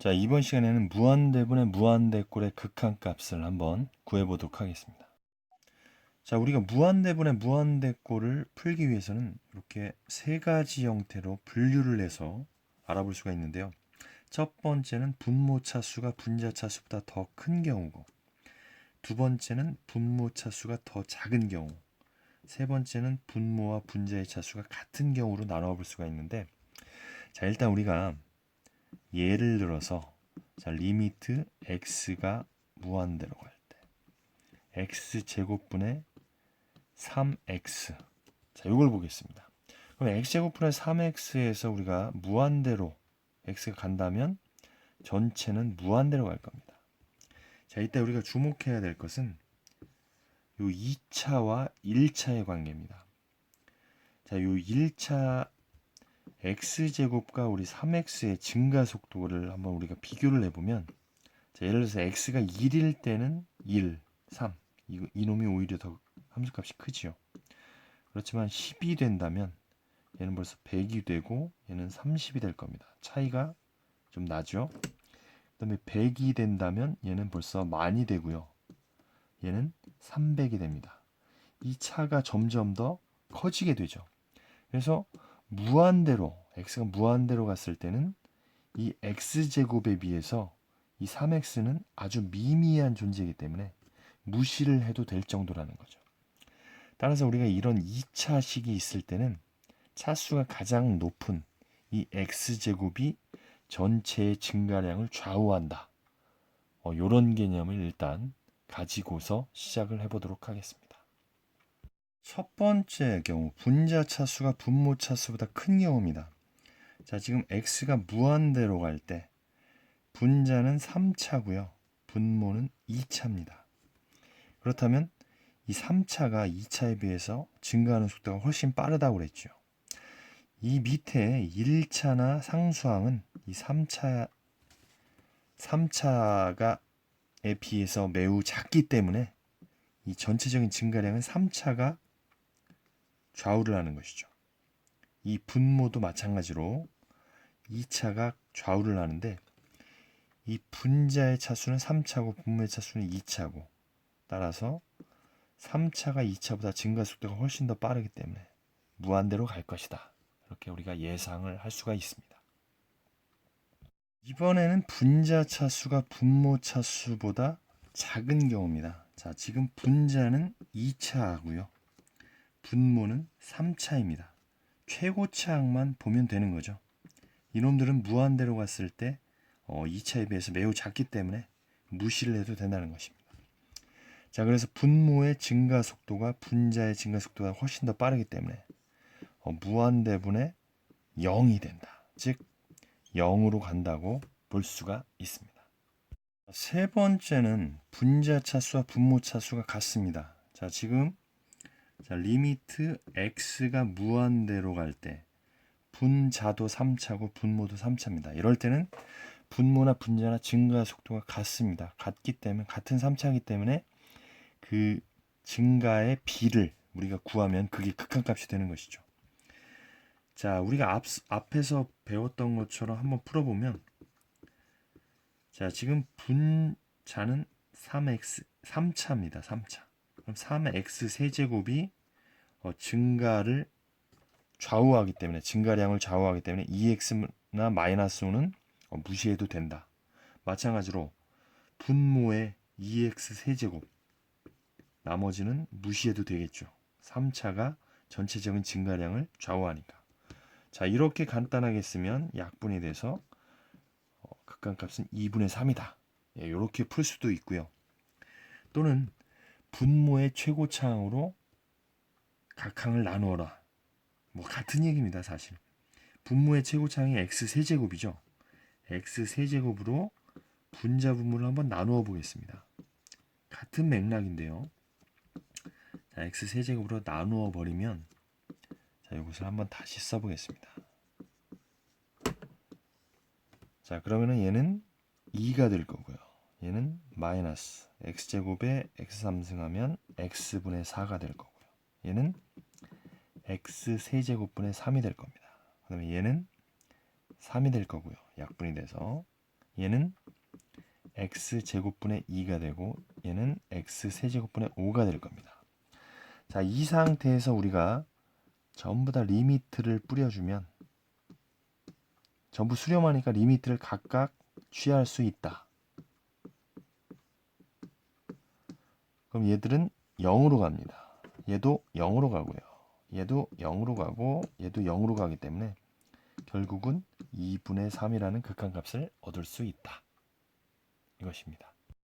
자, 이번 시간에는 무한대분의 무한대꼴의 극한값을 한번 구해보도록 하겠습니다. 자, 우리가 무한대분의 무한대꼴을 풀기 위해서는 이렇게 세 가지 형태로 분류를 해서 알아볼 수가 있는데요. 첫 번째는 분모 차수가 분자 차수보다 더 큰 경우고, 두 번째는 분모 차수가 더 작은 경우, 세 번째는 분모와 분자의 차수가 같은 경우로 나눠 볼 수가 있는데, 자, 일단 우리가 예를 들어서 자, 리미트 x가 무한대로 갈 때 x제곱분의 3x. 자, 이걸 보겠습니다. 그럼 x제곱분의 3x에서 우리가 무한대로 x가 간다면 전체는 무한대로 갈 겁니다. 자, 이때 우리가 주목해야 될 것은 요 2차와 1차의 관계입니다. 자, 요 1차 x제곱과 우리 3x의 증가 속도를 한번 우리가 비교를 해보면, 자, 예를 들어서 x가 1일 때는 1, 3. 이놈이 오히려 더 함수값이 크지요. 그렇지만 10이 된다면 얘는 벌써 100이 되고 얘는 30이 될 겁니다. 차이가 좀 나죠. 그 다음에 100이 된다면 얘는 벌써 만이 되고요. 얘는 300이 됩니다. 이 차가 점점 더 커지게 되죠. 그래서 무한대로 x가 무한대로 갔을 때는 이 x제곱에 비해서 이 3x는 아주 미미한 존재이기 때문에 무시를 해도 될 정도라는 거죠. 따라서 우리가 이런 2차식이 있을 때는 차수가 가장 높은 이 x제곱이 전체의 증가량을 좌우한다. 이런 개념을 일단 가지고서 시작을 해보도록 하겠습니다. 첫 번째 경우 분자 차수가 분모 차수보다 큰 경우입니다. 자, 지금 x가 무한대로 갈 때 분자는 3차고요. 분모는 2차입니다. 그렇다면 이 3차가 2차에 비해서 증가하는 속도가 훨씬 빠르다고 그랬죠. 이 밑에 1차나 상수항은 이 3차에 비해서 매우 작기 때문에 이 전체적인 증가량은 3차가 좌우를 하는 것이죠. 이 분모도 마찬가지로 2차가 좌우를 하는데, 이 분자의 차수는 3차고 분모의 차수는 2차고, 따라서 3차가 2차보다 증가 속도가 훨씬 더 빠르기 때문에 무한대로 갈 것이다. 이렇게 우리가 예상을 할 수가 있습니다. 이번에는 분자 차수가 분모 차수보다 작은 경우입니다. 자, 지금 분자는 2차하고요. 분모는 3차입니다. 최고차항만 보면 되는 거죠. 이놈들은 무한대로 갔을 때 2차에 비해서 매우 작기 때문에 무시를 해도 된다는 것입니다. 자, 그래서 분모의 증가 속도가 분자의 증가 속도가 훨씬 더 빠르기 때문에 무한대분의 0이 된다. 즉 0으로 간다고 볼 수가 있습니다. 세 번째는 분자 차수와 분모 차수가 같습니다. 자, 지금 리미트 x가 무한대로 갈 때 분자도 3차고 분모도 3차입니다. 이럴 때는 분모나 분자나 증가 속도가 같습니다. 같기 때문에 같은 3차이기 때문에 그 증가의 비를 우리가 구하면 그게 극한값이 되는 것이죠. 자, 우리가 앞에서 배웠던 것처럼 한번 풀어보면, 자, 지금 분자는 3차입니다. 3차. 그럼 3x 세제곱이 증가를 좌우하기 때문에, 증가량을 좌우하기 때문에 2x나 마이너스 5는 무시해도 된다. 마찬가지로 분모의 2x 세제곱, 나머지는 무시해도 되겠죠. 3차가 전체적인 증가량을 좌우하니까. 자, 이렇게 간단하게 쓰면 약분이 돼서 극한값은 2분의 3이다. 예, 이렇게 풀 수도 있고요. 또는 분모의 최고차항으로 각항을 나누어라. 뭐 같은 얘기입니다, 사실. 분모의 최고차항이 x세제곱이죠. x세제곱으로 분자 분모를 한번 나누어 보겠습니다. 같은 맥락인데요. 자, x세제곱으로 나누어 버리면, 자, 이것을 한번 다시 써보겠습니다. 자, 그러면은 얘는 2가 될 거고요. 얘는 마이너스 x제곱에 x3승하면 x분의 4가 될 거고요. 얘는 x세제곱분의 3이 될 겁니다. 그 다음에 얘는 3이 될 거고요. 약분이 돼서 얘는 x제곱분의 2가 되고 얘는 x세제곱분의 5가 될 겁니다. 자, 이 상태에서 우리가 전부 다 리미트를 뿌려주면 전부 수렴하니까 리미트를 각각 취할 수 있다. 그럼 얘들은 0으로 갑니다. 얘도 0으로 가고요. 얘도 0으로 가고 얘도 0으로 가기 때문에 결국은 2분의 3이라는 극한값을 얻을 수 있다. 이것입니다.